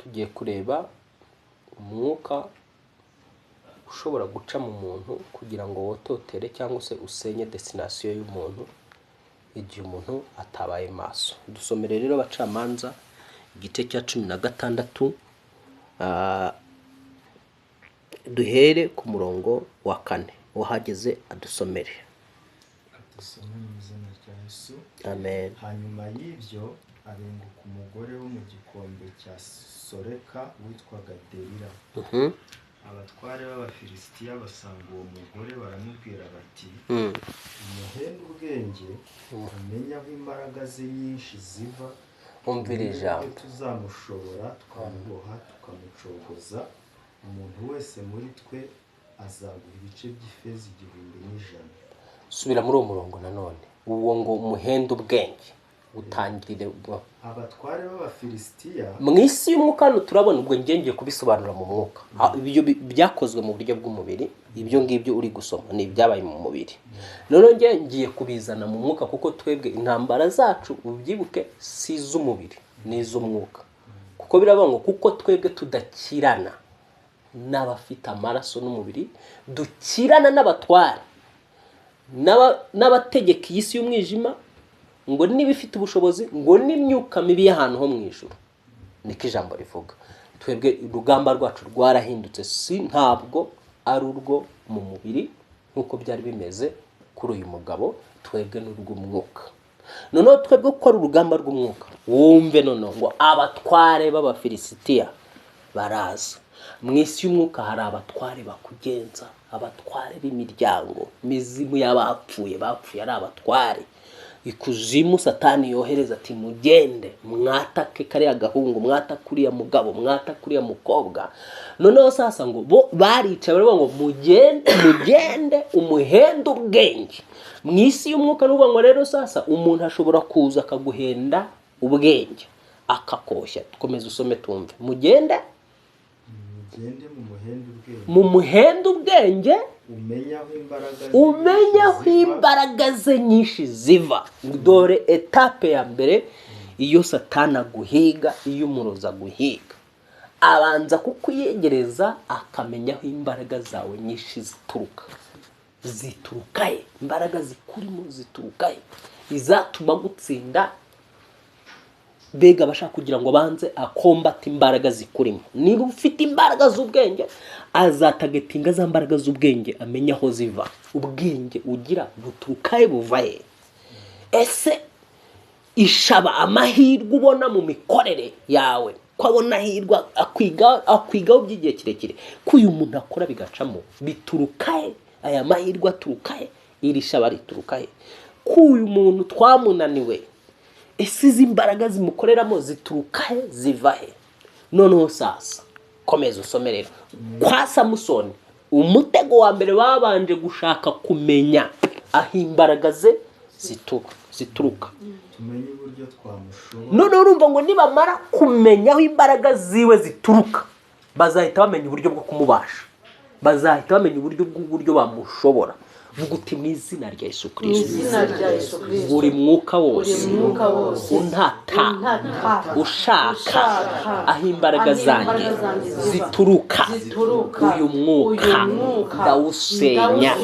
tugiye kureba umwuka ushobora guca mu muntu kugira ngo wototere cyangwa se usenye destination y'umuntu igihe umuntu atabaye maso. Dusomere rero Abacamanza igice cya 16 duhere ku murongo wa 4. Uhageze adusomere. Dusome mu izina rya Yesu. Amen. Hanyuma y'ibyo arenguka umugore wo mu gikombe cya Soreka witwaga Delila. Abatware b'Abafilisitiya basanga uwo mugore baramubwira bati umuhenda ubwenge umenya aho imbaraga ze nyinshi ziva, umvira ijambo, tuzamushobora twamuboha tukamucogoza, umuntu wese muri twe azaguha ibice by'ifeza 1,100. Subira muri uwo murongo nanone. Uwo ngo umuhenda ubwenge utangirire abatware b'Abafilisitiya mu isi y'umwuka. Hano turabona ubwo ngiye kubisobanura mu mwuka. Ibyo byakozwe mu buryo bw'umubiri, ibyo ngibyo uri gusoma ni ibyabaye mu mubiri. None ngiye kubizana mu mwuka kuko twebwe intambara zacu ubyibuke si iz'umubiri ni iz'umwuka. Kuko biravuga ngo kuko twebwe tudakirana n'abafite amaraso n'umubiri, dukirana n'abatware n'abategeka iy'isi y'umwijima, ngo n'ibifite ubushobozi, ngo n'imyuka mibi y'ahantu ho mu ijuru. Niko ijambo rivuga. Twebwe urugamba rwacu rwarahindutse, si ntabwo ari urwo mu mubiri nkuko byari bimeze kuri uyu mugabo. Twebwe n'urw'umwuka. Noneho twebwe ko ari urugamba rw'umwuka, wumve noneho ngo abatware b'Abafilisitiya baraza. Mu isi y'umwuka hari abatware bakugenza, abatware b'imiryango, mizimu y'abapfuye ari abatware. Ikuzimu Satani yohereza ati mugende mwatake kariya gahungu, mwatake kuriya mugabo, mwatake kuriya mukobwa. Noneho sasa ngo bo barica baravuga ngo mugende umuhenda ubwenge. Mu isi y'umwuka n'uvuga ngo rero sasa umuntu ashobora kuza akaguhenda ubwenge akakoshya. Dukomeze usome tumve. Mugende mu muhenda ubwenge umenya aho imbaraga ze nyinshi ziva. Dore etape ya mbere iyo Satani aguhiga, iyo umurozi aguhiga, abanza kukuyegereza akamenya aho imbaraga zawe nyinshi ziturukaye. Imbaraga zikurimo ziturukaye izatuma gutsinda. Bega bashaka kugira ngo banze akombata imbaraga zikurimo. Niba ufite imbaraga z'ubwenge azatagetinga za mbaraga z'ubwenge, amenya aho ziva. Ubwenge ugira buturukaye buvaye. Ese ishaba amahirwe ubona mu mikorere yawe, ko abona hirwa akwigaho by'igihe kirekire, ko uyu muntu akora bigacamo, biturukaye. Aya mahirwe aturukaye, iri shaba riturukaye. Ko uyu muntu twamunaniwe, ese izi imbaraga zimukoreramo ziturukahe zivahe? Noneho sasa komeza usome rero. Kwa Samusoni umutego wa mbere babanje gushaka kumenya aho imbaraga ze zituruka. tumenye uburyo twamushobora. None urumva ngo nibamara kumenya aho imbaraga ziwe zituruka, bazahita bamenya uburyo bwo kumubasha, bazahita bamenya uburyo bamushobora. Vuguti mu izina rya Yesu Kristo. Buri mwuka wose untata ushaka aho imbaraga zanjye zituruka, uyu mwuka ndawusenya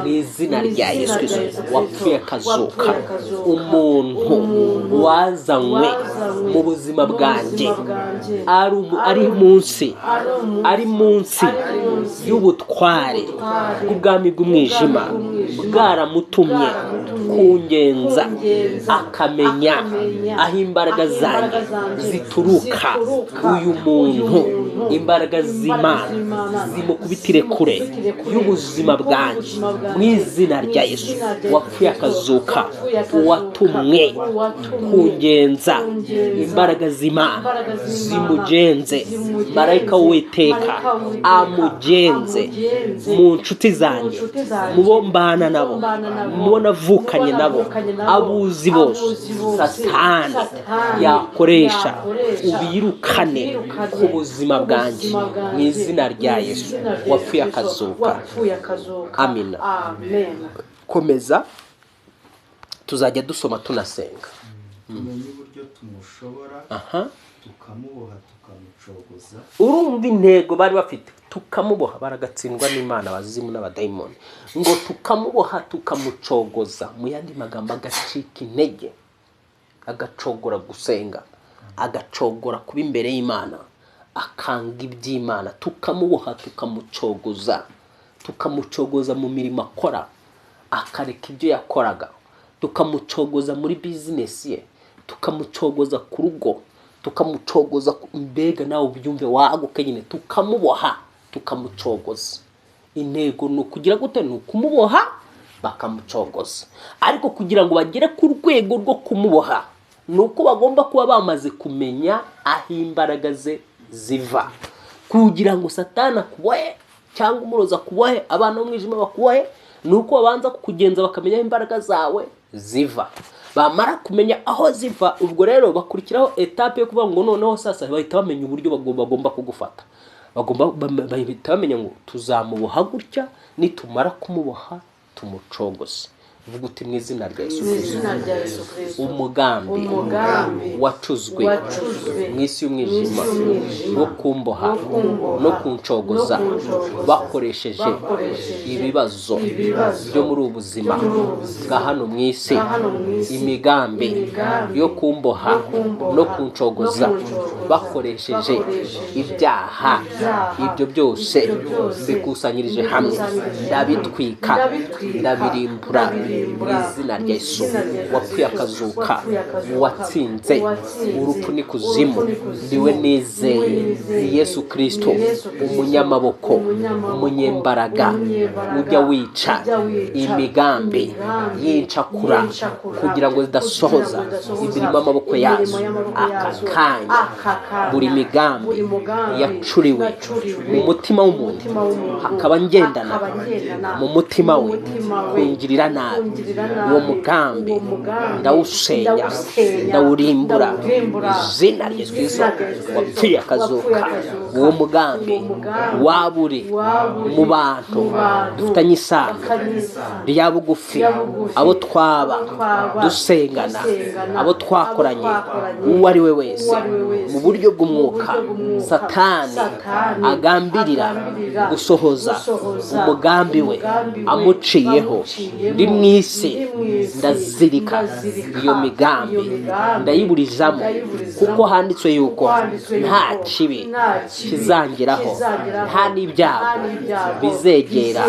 mu izina rya Yesu Kristo. Wapfuye akazuka, umuntu wazanywe mu buzima bwanjye ari munsi y'ubutware bw'ubwami bw'umwijima, bwaramutumye kungenza akamenya aho imbaraga zanjye zituruka. Uyu muntu imbaraga z'Imana zimukubitire kure y'ubuzima bwanjye mu izina rya Yesu. Wapfuye akazuka, watumwe kungenza, imbaraga z'Imana zimugenze, marayika w'Uwiteka amugenze mu nshuti zanjye, mubo mbana nabo, mubo navukanye nabo, abuzi bose Satani yakoresha, ubirukane ku buzima bwanjye mu izina rya Yesu. Wapfuye akazuka. Amina. Komeza tuzajya dusoma tunasenga. tumenye uburyo uburyo tumushobora tukamuboha tukamucogoza. urumva intego bari bafite, tukamuboha, baragatsindwa n'Imana abazimu n'abadayimoni, ngo tukamuboha tukamucogoza, mu yandi magambo agacika intege, agacogora gusenga, agacogora kuba imbere y'Imana, akanga iby'Imana. Tukamuboha tukamucogoza mu mirimo akora, akareka ibyo yakoraga, tukamucogoza muri bizinesi ye, tukamucogoza ku rugo, tukamucogoza mbega nawe ubyumve waguke nyine, tukamuboha tukamucogoza. Intego ni ukugira gute? Ni ukumuboha bakamucogoza. Ariko kugira ngo bagere ku rwego rwo kumuboha, ni uko bagomba kuba bamaze kumenya aho imbaraga ze ziva. Kugira ngo Satani akubohe cyangwa umurozi akubohe, abana b'umwijima bakubohe, ni uko babanza kukugenza bakamenya aho imbaraga zawe ziva. Bamara kumenya aho ziva, ubwo rero bakurikiraho etape yo kuvuga ngo noneho sasa bahita bamenya uburyo bagomba kugufata. Bahita bamenya ngo tuzamuboha gutya, nitumara kumuboha tumucogoze. Vuga uti mu izina rya Yesu Kristo, umugambi wacuzwe mu isi y'umwijima wo kumboha no kuncogoza bakoresheje ibibazo byo muri ubu buzima bwa hano mu isi, imigambi yo kumboha no kuncogoza bakoresheje ibyaha, ibyo byose bikusanyirije hamwe, ndabitwika, ndabirimbura mu izina rya Yesu. Wapfuye akazuka, watsinze urupfu n'ikuzimu, niwe nizeye, ni Yesu Kristo, umunyamaboko, umunyembaraga, ujya wica imigambi y'incakura kugira ngo zidasohoza imirimo y'amaboko yazo. Aka kanya buri migambi yacuriwe mu mutima w'umuntu, hakaba ngendana mu mutima we kwinjirira nabi, uwo mugambi ndawusenya, ndawurimbura izina rya Yesu Kristo. Wapfuye akazuka, uwo mugambi waburi mu bantu dufitanye isano rya bugufi, abo twaba dusengana, abo twakoranye, uwo ari we wese mu buryo bw'umwuka, Satani agambirira gusohoza umugambi we amuciyeho, ndi mu isi ndazirika iyo migambi, ndayiburizamo, kuko handitswe yuko nta kibi kizangeraho, nta n'ibyago bizegera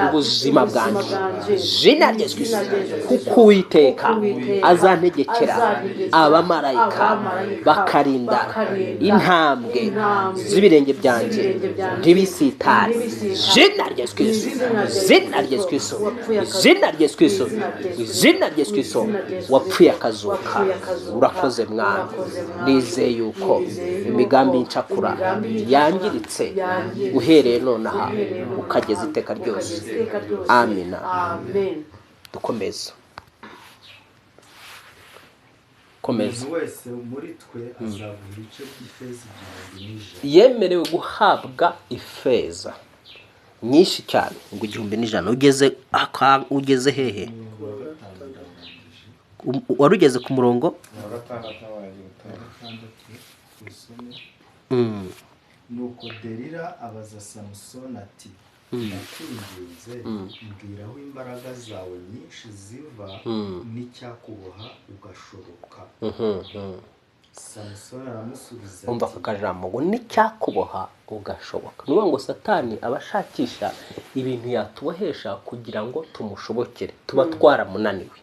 ubuzima bwanjye. Izina rya Yesu Kristo, kuko Uwiteka azantegekera abamarayika bakarinda intambwe z'ibirenge byanjye ntibisitare. Izina rya Yesu Kristo, izina rya Yesu Kristo, izina rya Yesu Kristo, izina rya Yesu Kristo. Wapfuye akazuka, urakoze mwana. Nizeye yuko imigambi y'incakura yangiritse uhereye nonaha ukageza iteka ryose. Amina. Dukomeza. Umuntu wese muri twe azavuga icyo cy'ifeza 1,100. Yemerewe guhabwa ifeza nyinshi cyane, ngo 1,100. Ugeze hehe? Warugeze ku murongo nuko Delila abaza Samusoni ati, ndakwinginze mbwira aho imbaraga zawe nyinshi ziva, n'icyakuboha ugashoboka. Samusoni aramusubiza ati, umva aka kajambo ngo n'icyakuboha ugashoboka. Ni ngo Satani abashakisha ibintu yatubohesha kugira ngo tumushobokere, tuba twaramunaniwe,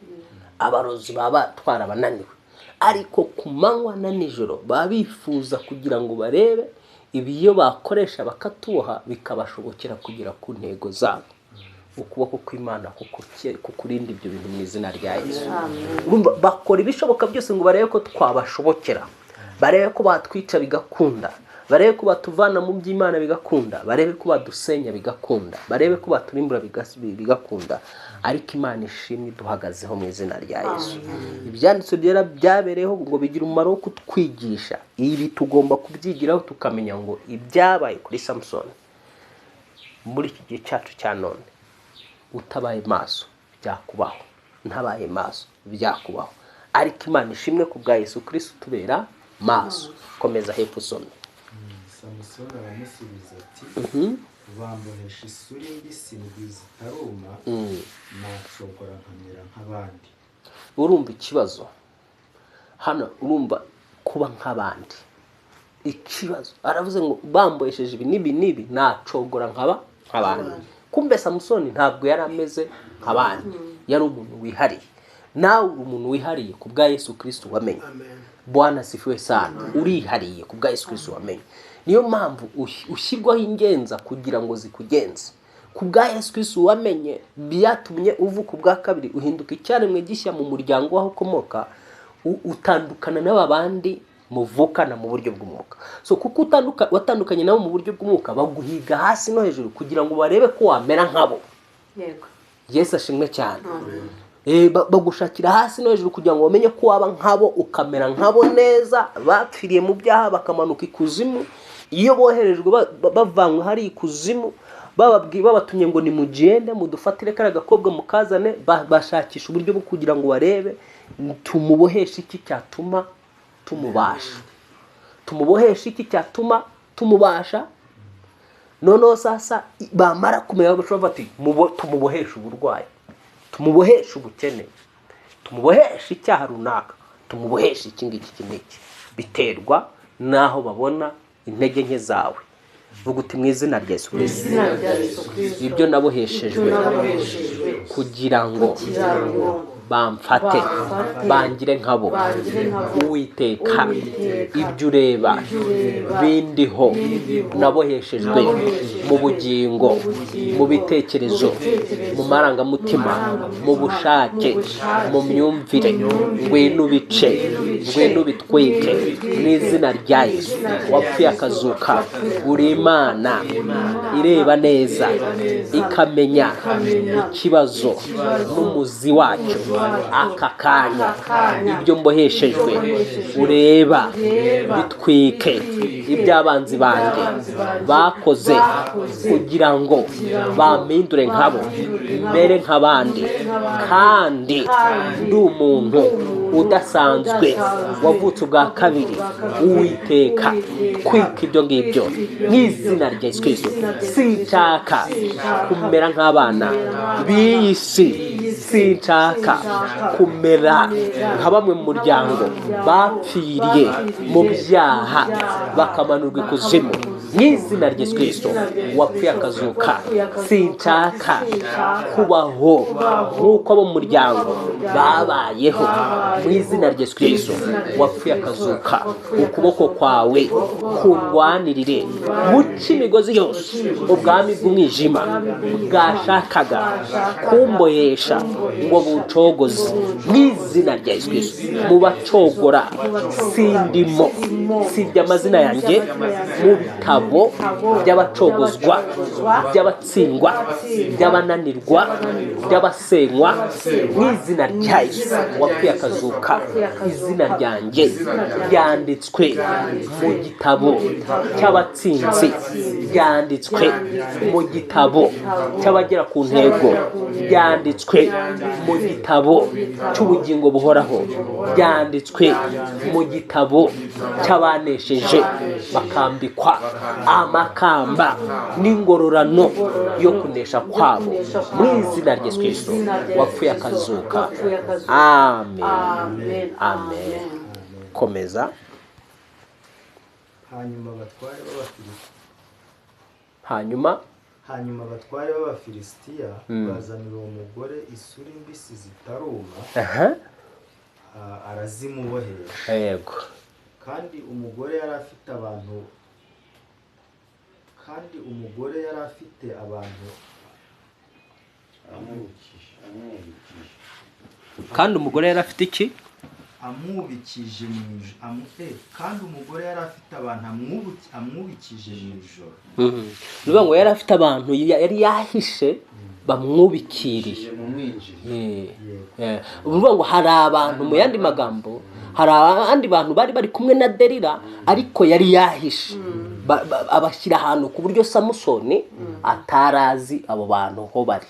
abarozi baba twarabananiwe, ariko ku manywa na nijoro baba bifuza kugira ngo barebe ibiyo bakoresha bakatuboha bikabashobokera kugera ku ntego zabo. Ukuboko kw'Imana kukurinda ibyo bintu mu izina rya Yesu. Bakora ibishoboka byose ngo barebe ko twabashobokera, barebe ko batwica bigakunda, barebe ko batuvana mu by'Imana bigakunda, barebe ko badusenya bigakunda, barebe ko baturimbura bigakunda. Ariko Imana ishimwe duhagazeho mu izina rya Yesu. Ibyanditswe byera byabereyeho ngo bigira umumaro wo kutwigisha. Ibi tugomba kubyigiraho tukamenya ngo ibyabaye kuri Samusoni muri iki gihe cyacu cya none, utabaye maso byakubaho, ntabaye maso byakubaho. ariko Imana ishimwe ku bwa Yesu Kristo tubera maso. Komeza hepfo usome. Samusoni aramusubiza ati bambohesha isuri mbisi ndwi zitaruma nacogora nkamera nk'abandi. Urumva ikibazo hano, urumva kuba nk'abandi ikibazo. Aravuze ngo bambohesheje ibi n'ibi nacogora nk'abandi. Kumbe Samusoni ntabwo yari ameze nk'abandi, yari umuntu wihariye. Nawe uri umuntu wihariye ku bwa Yesu Kristo wamenye. Bwana sifiwe sana. Urihariye ku bwa Yesu Kristo wamenye. Niyo mpamvu ushyirwaho ingenza kugira ngo zikugenze. Ku bwa Yesu Kristo wamenye byatumye uvuka ubwa kabiri, uhinduka icyaremwe gishya mu muryango waho ukomoka, utandukana n'aba bandi muvukana mu buryo bw'umwuka. So kuko watandukanye nabo mu buryo bw'umwuka, baguhiga hasi no hejuru kugira ngo barebe ko wamera nkabo. Yego. Yesu ashimwe cyane. Bagushakira hasi no hejuru kugira ngo bamenye ko waba nkabo, ukamera nkabo neza. Bapfiriye mu byaha bakamanuka ikuzimu, iyo boherejwe bavanywe hari ikuzimu, babatumye ngo nimugende mudufatire kare gakobwa mukazane, bashakisha uburyo bwo kugira ngo barebe tumubohesha iki cyatuma tumubasha. Tumubohesha iki cyatuma tumubasha. Noneho sasa bamara kumenya bashobora bati tumubohesha uburwayi, tumubohesha ubukene, tumubohesha icyaha runaka, tumubohesha iki ngiki n'iki. Biterwa naho babona intege nke zawe. Vuga uti mu izina rya Yesu Kristo, ibyo naboheshejwe kugira ngo bamfate bangire nkabo. Uwiteka ibyo ureba bindiho naboheshejwe mu bugingo, mu bitekerezo, mu marangamutima, mu bushake, mu myumvire, ngwino ubice, ngwino ubitwike mu izina rya Yesu. Wapfuye akazuka, uri Imana ireba neza ikamenya ikibazo n'umuzi wacyo. Aka kanya ibyo mboheshejwe ureba bitwike, iby'abanzi banjye bakoze kugira ngo bampindure nkabo, mbere nk'abandi. Kandi ndi umuntu udasanzwe wavutse ubwa kabiri. Uwiteka twika ibyo ngibyo mu izina rya Yesu Kristo. Sinshaka kumera nk'abana b'iyi si, sinshaka kumera nka bamwe mu muryango bapfiriye mu byaha bakamanurwa ikuzimu. Mu izina rya Yesu Kristo wapfuye akazuka, sinshaka kubaho nk'uko abo mu muryango babayeho. Mu izina rya Yesu Kristo wapfuye akazuka, ukuboko kwawe kundwanirire guca imigozi yose ubwami bw'umwijima bwashakaga kumbohesha ngo bucogoze. Mu izina rya Yesu Kristo mu bacogora sindimo. Sibye amazina yanjye mu bitabo by'abacogozwa, by'abatsindwa, by'abananirwa, by'abasenywa. Mu izina rya Yesu wapfuye akazuka, izina ryanjye ryanditswe mu gitabo cy'abatsinzi, ryanditswe mu gitabo cy'abagera ku ntego, ryanditswe mu gitabo cy'ubugingo buhoraho, ryanditswe mu gitabo cy'abanesheje bakambikwa amakamba n'ingororano yo kunesha kwabo. Mu izina rya Yesu Kristo wapfuye akazuka. Amen. Amen. Komeza. Hanyuma abatware b'Abafilisitiya bazanira uwo mugore isuri mbisi zitaruma, arazimubohesha. Yego. Kandi umugore yari afite abantu kandi umugore yari afite iki? Amwubikije mu ijoro. Kandi umugore yari afite abantu amwubikije mu ijoro. Nuvuga ngo yari afite abantu yari yahishe bamwubikiriye. Uvuga ngo hari abantu, mu yandi magambo, hari abandi bantu bari kumwe na Delila ariko yari yahishe, abashyira ahantu ku buryo Samusoni atarazi abo bantu ho bari.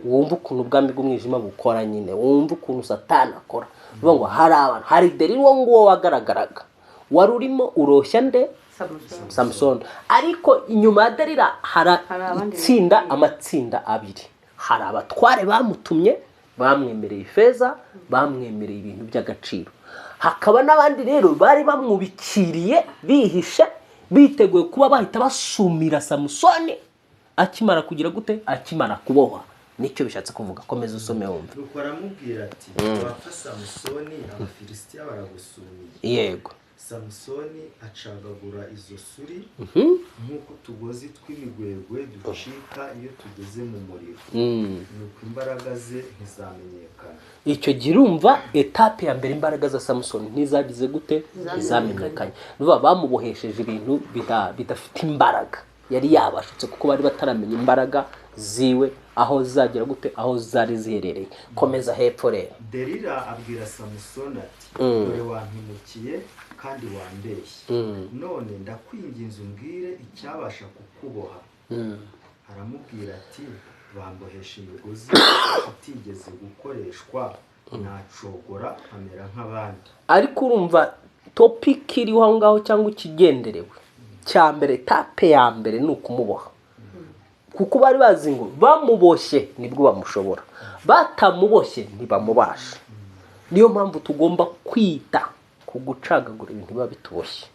Wumva ukuntu ubwami bw'umwijima bukora nyine, wumva ukuntu Satani akora. ngo hari abantu, hari Delila uwo nguwo wagaragaraga wari urimo uroshya nde Samusoni, ariko inyuma ya Delila hari amatsinda abiri. Hari abatware bamutumye bamwemereye ifeza, bamwemereye ibintu by'agaciro. Hakaba n'abandi rero bari bamwubikiriye bihishe, biteguye kuba bahita basumira Samusoni akimara kugira gute, akimara kubohwa. Nicyo bishatse kuvuga. Komeza usome wumve. Nuko aramubwira ati wapfa Samusoni, abafilisitiya baragusumiye. Yego. Samusoni acagagura izo suri nk'uko utugozi tw'imigwegwe ducika iyo tugeze mu muriro, nuko imbaraga ze ntizamenyekana. Icyo gihe urumva etape ya mbere imbaraga za Samusoni ntizagize gute, ntizamenyekanye. Nuba bamubohesheje ibintu bidafite imbaraga, yari yabashutse kuko bari bataramenya imbaraga ziwe aho zagera gute, aho zari ziherereye. Komeza hepfo rero. Delila abwira Samusoni ati dore wampimukiye kandi wambeshye, none ndakwinginze umbwire icyabasha kukuboha. Aramubwira ati bambohesha imigozi itigeze gukoreshwa, nacogora amera nk'abandi. Ariko urumva topic iriho aho ngaho cyangwa ikigenderewe cya mbere, etape ya mbere ni ukumuboha, kuko bari bazi ngo bamuboshye nibwo bamushobora, batamuboshye ntibamubasha. Niyo mpamvu tugomba kwita ku gucagagura ibintu biba bituboshye,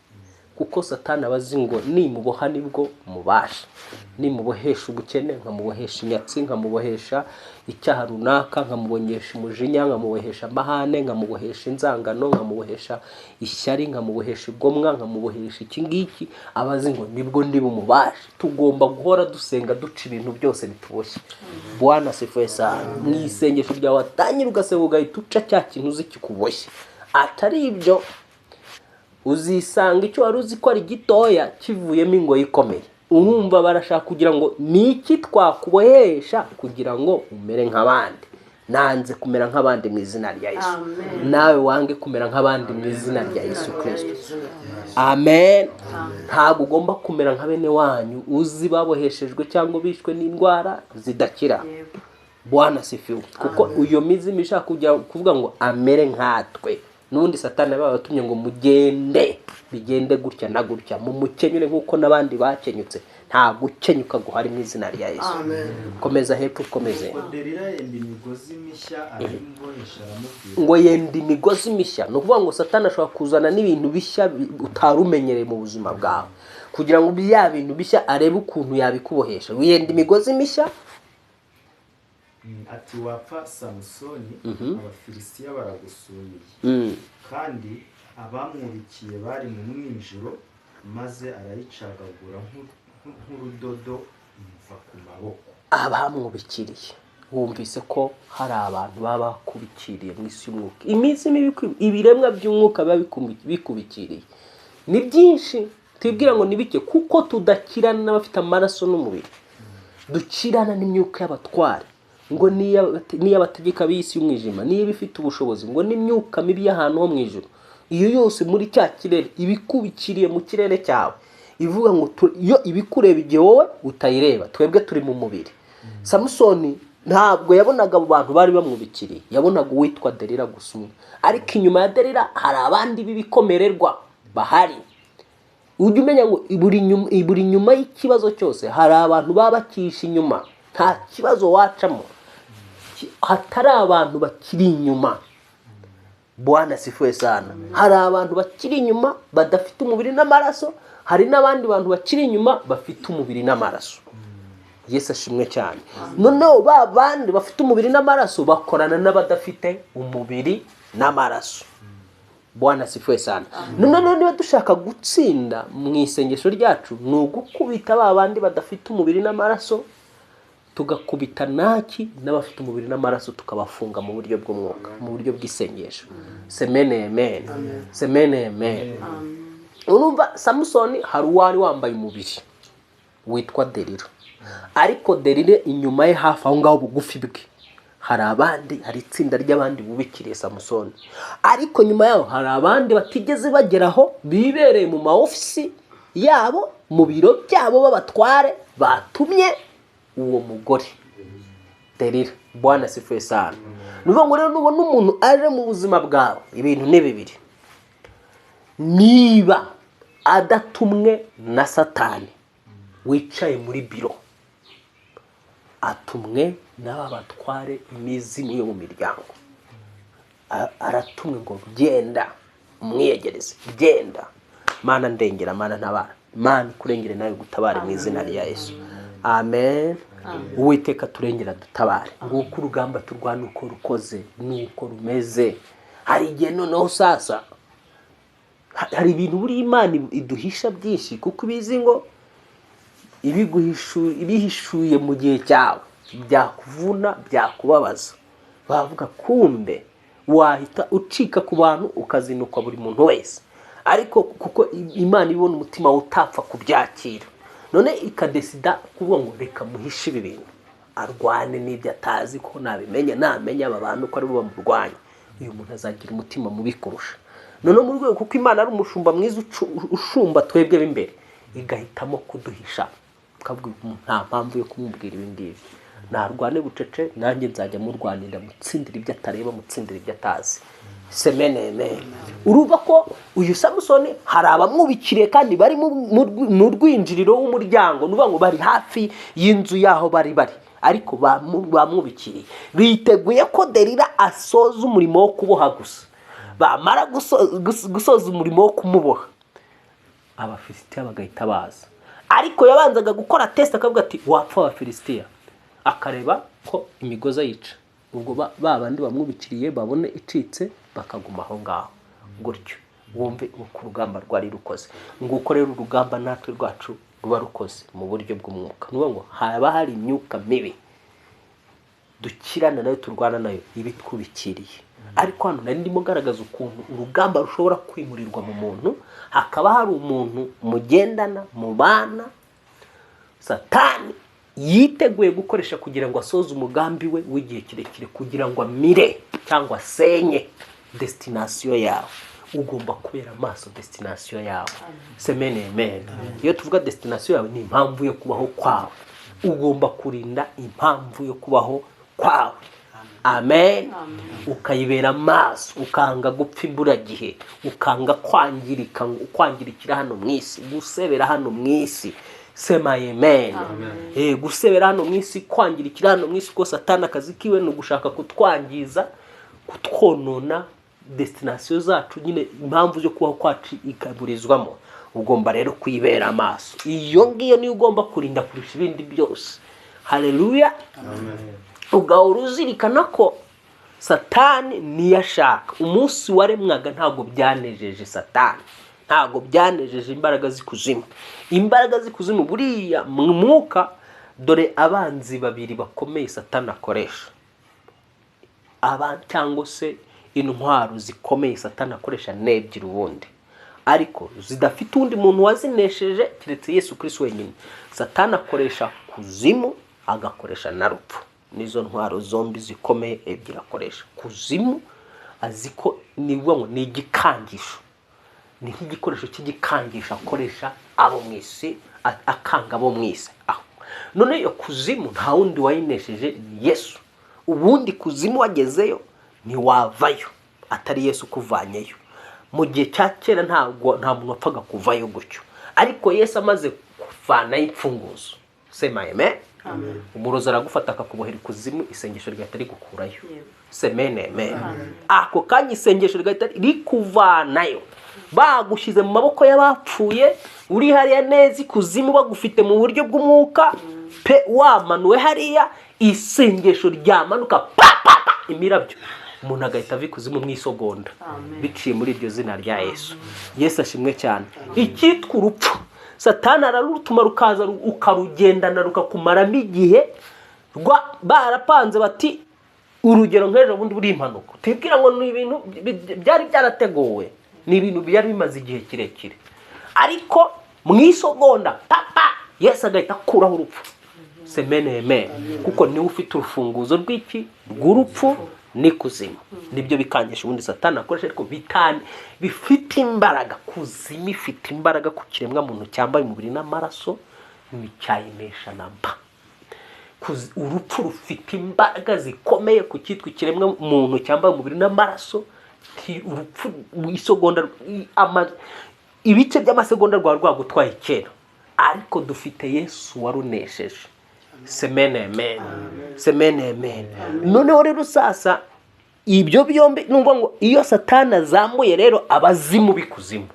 kuko Satani abazi ngo nimuboha nibwo mubasha. Nimubohesha ubukene, nkamubohesha inyatsi, nkamubohesha icyaha runaka, nkamubohesha umujinya, nkamubohesha amahane, nkamubohesha inzangano, nkamubohesha ishyari, nkamubohesha igomwa, nkamubohesha iki ngiki. Abazi ngo nibwo ndi bumubashe. Tugomba guhora dusenga duca ibintu byose bituboshye. Bwana asifiwe sana. Mu isengesho ryawe watangira ugasenga ugahita uca cya kintu uzi kikuboshye. Atari ibyo uzisanga icyo wari uzi ko ari gitoya kivuyemo ingoyi ikomeye. Urumva barashaka kugira ngo niki twakubohesha kugira ngo umere nk'abandi. Nanze kumera nk'abandi mu izina rya Yesu. Nawe wange kumera nk'abandi mu izina rya Yesu Kristo. Amen. Ntabwo ugomba kumera nka bene wanyu uzi baboheshejwe cyangwa bishwe n'indwara zidakira. Bwana asifiwe. Kuko uyo mizimu ishaka kujya kuvuga ngo amere nkatwe. Nundi Satani babatumye ngo mugende bigende gutya na gutya, mu mukenyure nkuko nabandi bakenyutse. Nta gukenyuka guhari mu izina rya Yesu. Komeza hepfo, komeze. Delila yenda imigozi mishya arimbohesha aramubwira ngo yenda imigozi mishya. No kuvuga ngo Satani ashobora kuzana n'ibintu bishya utarumenyereye mu buzima bwawe, kugira ngo bya bintu bishya arebe ukuntu yabikubohesha. Yenda imigozi mishya. Ati wapfa Samusoni, abafilisitiya baragusumiye, kandi abamwubikiye bari mu mwinjiro, maze arayicagagura nk'urudodo imuva ku maboko. Abamwubikiriye, wumvise ko hari abantu baba bakubikiriye mu isi y'umwuka. Iminsi ibiremwa by'umwuka biba bikubikiriye ni byinshi. Tubwira ngo nibike kuko tudakirana n'abafite amaraso n'umubiri, dukirana n'imyuka y'abatware, ngo niyo abategeka b'isi y'umwijima, niyo bifite ubushobozi, ngo n'imyuka mibi y'ahantu ho mu ijuru. Iyo yose muri cya kirere ibikubikiriye mu kirere cyawe, ivuga ngo iyo ibikureba igihe wowe utayireba. Twebwe turi mu mubiri. Samusoni ntabwo yabonaga abo bantu bari bamwubikiriye, yabonaga uwitwa Delila gusa umwe. Ariko inyuma ya Delila hari abandi b'ibikomererwa bahari. Ujye umenya ngo iburi nyuma y'ikibazo cyose hari abantu baba bakisha inyuma. Nta kibazo wacamo hatari abantu bakiri inyuma. Bwana asifiwe sana. Hari abantu bakiri inyuma badafite umubiri n'amaraso, hari n'abandi bantu bakiri inyuma bafite umubiri n'amaraso. Yesu ashimwe cyane. Noneho ba bandi bafite umubiri n'amaraso bakorana n'abadafite umubiri n'amaraso. Bwana asifiwe sana. Noneho niba dushaka gutsinda mu isengesho ryacu, ni ugukubita ba bandi badafite umubiri n'amaraso, tugakubita naki n'abafite umubiri n'amaraso, tukabafunga mu buryo bw'umwuka, mu buryo bw'isengesho. Semene amen. Semene amen. Urumva Samusoni hari uwari wambaye umubiri witwa Delila, ariko Delila inyuma ye hafi aho ngaho bugufi bwe hari abandi, hari itsinda ry'abandi bubikiriye Samusoni. Ariko nyuma yaho hari abandi batigeze bageraho, bibereye mu maofisi yabo, mu biro byabo b'abatware batumye uwo mugore Delila. Bwana asifiwe sana. Nuvuga ngo rero nubona umuntu aje mu buzima bwawe, ibintu ni bibiri. Niba adatumwe na Satani wicaye muri biro, atumwe n'aba batware imizimu yo mu miryango, aratumwe ngo genda umwiyegereze, genda Mana ndengera, Mana ntabara, Mana kurengere nawe gutabara mu izina rya Yesu. Amen. Uwiteka turengera dutabare. Nguko urugamba turwana uko rukoze nuko rumeze. Hari igihe noneho sasa hari ibintu buri Imana iduhisha byinshi, kuko ibizi ngo ibihishuye mu gihe cyawe byakuvuna, byakubabaza. Bavuga kumbe wahita ucika ku bantu ukazinukwa buri muntu wese, ariko kuko Imana ibona umutima utapfa kubyakira, none ikadesida kuvuga ngo reka muhishe ibi bintu, arwane n'ibyo atazi ko nabimenya, namenya aba bantu ko ari bo bamurwanya, uyu muntu azagira umutima mubi kurusha. None mu rwego kuko Imana ari umushumba mwiza ushumba twebwe b'imbere, igahitamo kuduhisha, kavuga nta mpamvu yo kumubwira ibi ngibi, narwane bucece, nanjye nzajya murwanira, mutsindira ibyo atareba, mutsindira ibyo atazi. Semeneme. Uruva ko uyu Samusoni hari abamwubikiriye kandi bari mu rwinjiriro w'umuryango, nuvuga ngo bari hafi y'inzu yaho bari, ariko bamwubikiriye, biteguye ko Delila asoza umurimo wo kuboha gusa. Bamara gusoza umurimo wo kumuboha, Abafilisitiya bagahita baza, ariko yabanzaga gukora test, akavuga ati wapfa Abafilisitiya, akareba ko imigozi yica, ubwo babandi bamwubikiriye babone icitse bakaguma aho ngaho. Gutyo wumve uko urugamba rwari rukoze. Nguko rero urugamba natwe rwacu ruba rukoze mu buryo bw'umwuka, nuvuga ngo haba hari imyuka mibi dukirana nayo, turwana nayo, ibitwubikiriye. Ariko hano nari ndimo garagaza ukuntu urugamba rushobora kwimurirwa mu muntu, hakaba hari umuntu mugendana, mubana, Satani yiteguye gukoresha kugira ngo asoze umugambi we w'igihe kirekire, kugira ngo amire cyangwa asenye destination yawe. Ugomba kubera amaso destination yawe. Semene amen. Iyo tuvuga destination yawe, ni impamvu yo kubaho kwawe. Ugomba kurinda impamvu yo kubaho kwawe. Amen. Ukayibera amaso, ukanga gupfa imburagihe, ukanga kwangirikira hano mwisi, gusebera hano mwisi. Sema amen. Gusebera hano mwisi, kwangirikira hano mwisi, ko Satani akazi kiwe no gushaka kutwangiza, kutwonona destination zacu, nyine impamvu yo kubaho kwacu ikaburizwamo. Ugomba rero kwibera amaso. Iyo ngiyo ni ugomba kurinda kurusha ibindi byose. Haleluya. Amen. Ugahora uzirikana ko Satani niyashaka. Umunsi waremwaga ntabwo byanejeje Satani, ntabwo byanejeje imbaraga z'ikuzimu. Imbaraga z'ikuzimu buriya mu mwuka, dore abanzi babiri bakomeye Satani akoresha, cyangwa se intwaro zikomeye Satani akoresha n'ebyiri ubundi, ariko zidafite undi muntu wazinesheje kiretse Yesu Kristo wenyine. Satani akoresha kuzimu, agakoresha na rupfu. Nizo ntwaro zombi zikomeye ebyiri akoresha. Kuzimu aziko nivuga ngo ni igikangisho, ni nk'igikoresho cy'igikangisho akoresha abo mwisi, akanga abo mwisi. None iyo kuzimu nta wundi wayinesheje ni Yesu. Ubundi kuzimu wagezeyo ni wavayo, atari Yesu kuvanyeyo. Mu gihe cya kera nta muntu wapfaga kuvayo gutyo, ariko Yesu amaze kuvana imfunguzo. Sema amen. Amen. Umurozi aragufata akakubohera kuzimu, isengesho rigahita rigukurayo. Semene amen. Ako kanya isengesho rigahita rikuvanayo, bagushize mu maboko y'abapfuye, uri hariya neza kuzimu, bagufite mu buryo bw'umwuka pe, wamanuwe hariya, isengesho ryamanuka imirabyo, umuntu agahita avikuzimu mwisogonda, biciye muri iryo zina rya Yesu. Yesu ashimwe cyane. Icyitwa urupfu, Satani ararutuma rukaza ukarugendana rukakumaramo igihe, barapanze bati urugero nk'ejo bundi buri impanuka, tubwira ngo ni ibintu byari byarateguwe, ni ibintu byari bimaze igihe kirekire, ariko mwisogonda Yesu agahita akuraho urupfu. Semene amen. Kuko niwe ufite urufunguzo rw'iki, rw'urupfu n'ikuzimu. Nibyo bikangisha ubundi Satani akoresha, ariko bifite imbaraga. Kuzimu ifite imbaraga ku kiremwa muntu cyambaye umubiri n'amaraso, nicyayinesha namba. urupfu rufite imbaraga zikomeye ku cyitwa ikiremwa muntu cyambaye umubiri n'amaraso. Urupfu isegonda ibice by'amasegonda rwagutwaye kera, ariko dufite Yesu warunesheje. Semene amen, semene amen. Noneho rero sasa ibyo byombi numva ngo iyo Satani azamuye rero abazimu bikuzimu,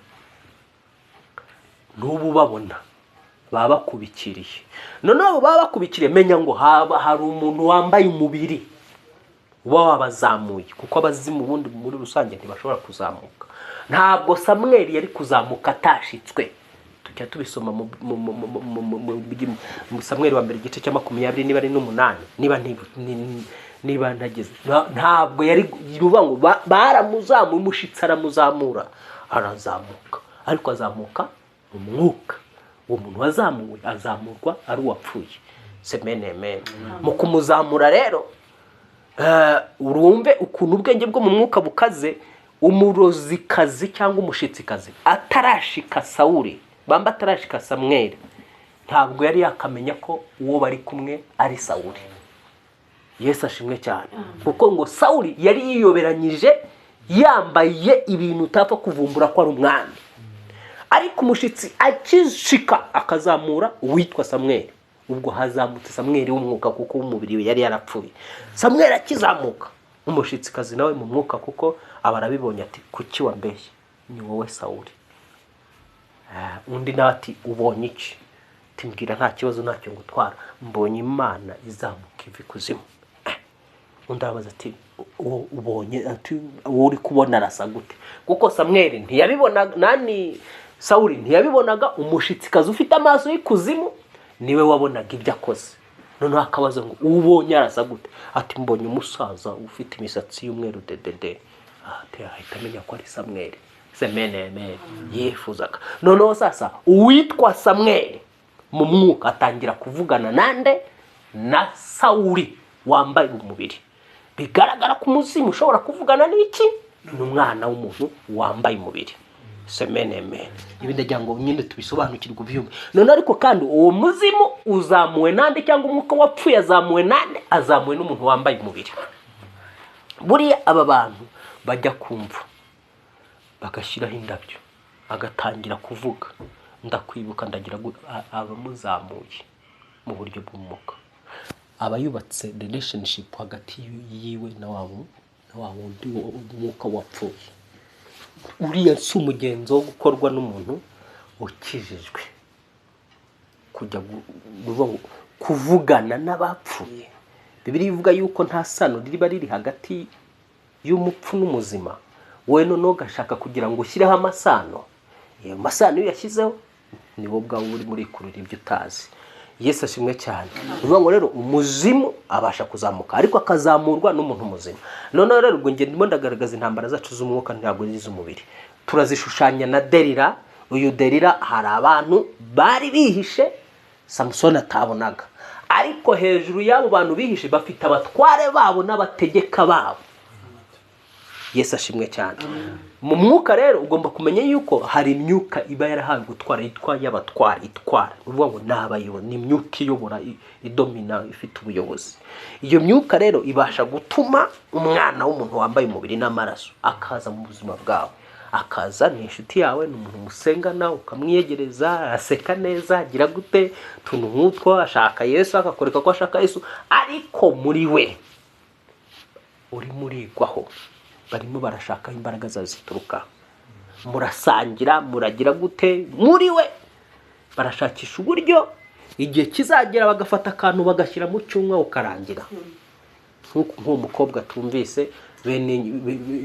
n'ubu babona baba bakubikiriye. Noneho baba bakubikiriye, menya ngo hari umuntu wambaye umubiri uba wabazamuye, kuko abazimu ubundi muri rusange ntibashobora kuzamuka. Ntabwo Samweli yari kuzamuka atashitswe. Tujya tubisoma mu Samweli wa mbere igice cya 20 niba ari n'umunani, niba ntageze, ntabwo yari ruvuga ngo baramuzamuye, umushitsi aramuzamura arazamuka, ariko azamuka mu mwuka. Uwo muntu wazamuwe azamurwa ari uwapfuye. Semene amen. Mu kumuzamura rero urumve ukuntu ubwenge bwo mu mwuka bukaze. Umurozikazi cyangwa umushitsikazi atarashika Sawuli, bamba atarashika Samweli, ntabwo yari yakamenya ko uwo bari kumwe ari Sawuli. Yesu ashimwe cyane, kuko ngo Sawuli yari yiyoberanyije yambaye ibintu utapfa kuvumbura ko ari umwami. Ariko umushitsi akishika akazamura uwitwa Samweli, ubwo hazamutse Samweli w'umwuka, kuko umubiri we yari yarapfuye. Samweli akizamuka, umushitsikazi nawe mu mwuka, kuko abarabibonye ati kuki wambeshye, ni wowe Sawuli. Undi nawe ati ubonye iki? Timbwira nta kibazo ntacyo ngutwara, mbonye Imana izamuka ivi kuzimu. Undi arabaza ati ubonye, ati wowe uri kubona arasa gute? Kuko Samweli ntiyabibonaga, Sawuli ntiyabibonaga. Umushitsikazi ufite amaso y'ikuzimu niwe wabonaga ibyo akoze. Noneho akabaza ngo ubonye arasa gute? Ati mbonye umusaza ufite imisatsi y'umweru dedede. Ahita amenya ko ari Samweli. Semene amen. Yifuzaga. Noneho sasa uwitwa Samweli mu mwuka atangira kuvugana nande na Sawuli wambaye umubiri. Bigaragara ko umuzimu ushobora kuvugana n'iki? N'umwana w'umuntu wambaye umubiri. Semene amen. Ibi ndagira ngo nyine tubisobanukirwe byumve. None ariko kandi uwo muzimu uzamuwe nande, cyangwa umwuka wapfuye azamuwe nande? Azamuwe n'umuntu wambaye umubiri. Buriya aba bantu bajya kumva bagashyiraho indabyo, agatangira kuvuga ndakwibuka, ndagira abamuzamuye mu buryo bw'umwuka. Aba yubatse relationship hagati yiwe na wundi umwuka wapfuye. Uriya si umugenzo wo gukorwa n'umuntu ukijijwe, kujya kuvugana n'abapfuye. Bibiliya ivuga yuko nta sano riba riri hagati y'umupfu n'umuzima. Wowe noneho ugashaka kugira ngo ushyireho amasano. Iyo masano iyo yashyizeho niwo bwawe uri muri kurira ibyo utazi. Yesu ashimwe cyane. Bivuga ngo rero umuzimu abasha kuzamuka, ariko akazamurwa n'umuntu muzima. Noneho rero ubwo nge ndimo ndagaragaza intambara zacu z'umwuka, ntabwo z'umubiri. Turazishushanya na Delila. Uyu Delila hari abantu bari bihishe Samson atabonaga, ariko hejuru y'abo bantu bihishe bafite abatware babo n'abategeka babo. Yesu ashimwe cyane. Mu mwuka rero ugomba kumenya yuko hari imyuka iba yarahawe gutwara, yitwa y'abatware, itwara. Uvuga ngo nabayobora, ni imyuka iyobora, idomina, ifite ubuyobozi. Iyo myuka rero ibasha gutuma umwana w'umuntu wambaye umubiri n'amaraso akaza mu buzima bwawe. Akaza ni inshuti yawe, ni umuntu musengana, ukamwiyegereza, aseka neza, agira gute, tuntu nk'utwo, ashaka Yesu, akakoreka ko ashaka Yesu, ariko muri we uri murigwaho. Barimo barashaka imbaraga zazituruka. Murasangira, muragira gute, muri we barashakisha uburyo igihe kizagera bagafata akantu bagashyira mu cyumwa ukarangira. Nk'uwo mukobwa tumvise bene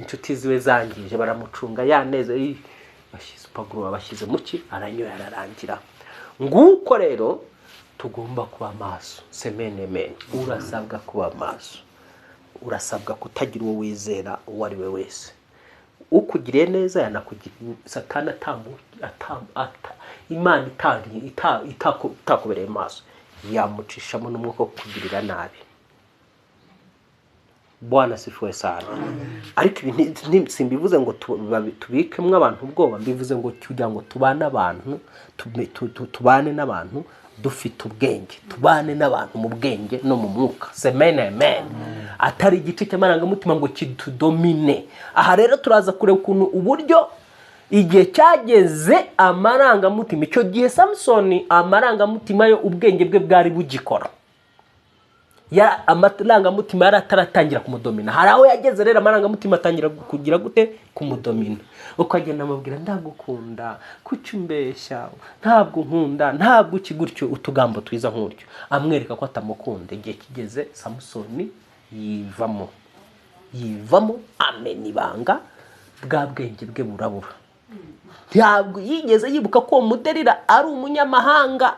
inshuti ziwe zangije baramucunga yaneze, bashyize upaguru bashyize muki, aranyoye ararangira. Nguko rero tugomba kuba maso. Semene amen. Urasabwa kuba maso. Urasabwa kutagira uwo wizera uwo ari we wese. Ukugiriye neza yanakugira. Satani Imana itakubereye maso, yamucishamo n'umwuka wo kugirira nabi. Bwana sifuwe sana. Ariko ibi simbivuze ngo tubikemwe abantu ubwoba, mbivuze ngo kugira ngo tubane abantu, tubane n'abantu dufite ubwenge, tubane n'abantu mu bwenge no mu mwuka. Amen. Atari igice cy'amarangamutima ngo kidudomine. Aha rero turaza kureba ukuntu uburyo igihe cyageze amarangamutima, icyo gihe Samsoni amarangamutima yo ubwenge bwe bwari bugikora, ya amarangamutima yari ataratangira kumudomina. Hari aho yageze rero amarangamutima atangira kugira gute kumudomina, ukagenda amubwira ndagukunda, kuki umbeshya, ntabwo nkunda, ntabwo ukigutyo, utugambo twiza nk'utyo, amwereka ko atamukunda. Igihe kigeze Samsoni yivamo amena ibanga, bwa bwenge bwe burabura. Ntabwo yigeze yibuka ko Delila ari umunyamahanga,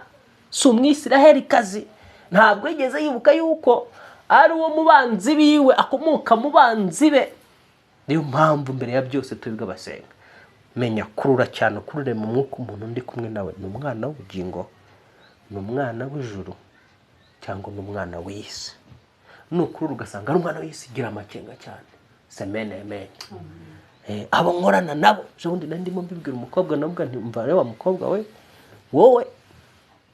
si umwisiraheli-kazi. Ntabwo yigeze yibuka yuko ari uwo mubanzi biwe, akomoka mu banzi be. Niyo mpamvu mbere ya byose twebwe abasenga, menya kurura cyane, kurure mu mwuka umuntu ndi kumwe nawe ni umwana w'ubugingo, ni umwana w'ijuru, cyangwa ni umwana w'isi. Nukurura ugasanga ari umwana w'isi, gira amakenga cyane. Amen. Abo nkorana nabo, ubundi ndimo mbibwira umukobwa, nabwo ntimva rero wa mukobwa we, wowe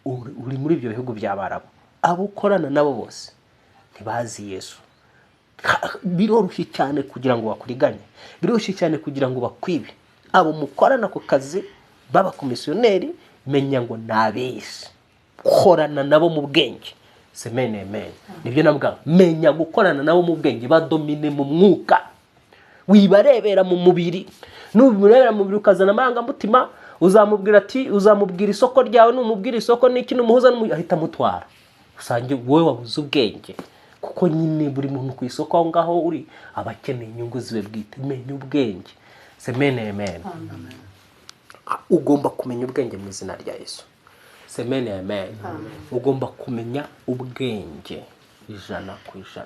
uri muri ibyo bihugu by'Abarabu, abo ukorana nabo bose ntibazi Yesu. Biroroshye cyane kugira ngo bakuriganye, biroroshye cyane kugira ngo bakwibe. Abo mukorana ku kazi b'abakomisiyoneri, menya ngo nabisi, korana nabo mu bwenge. Amen. Nibyo navuga, menya gukorana nabo mu bwenge, badomine mu mwuka. Wibarebera mu mubiri, nubirebera mu mubiri ukazana amarangamutima, uzamubwira ati, uzamubwira isoko ryawe, numubwira isoko n'iki n'umuhuza ahita mutwara. Usange wowe wabuze ubwenge, kuko nyine buri muntu ku isoko aho ngaho uri abakeneye inyungu zibe bwite. Menya ubwenge. Amen. Ugomba kumenya ubwenge mu izina rya Yesu. Amen. Ugomba kumenya ubwenge 100%,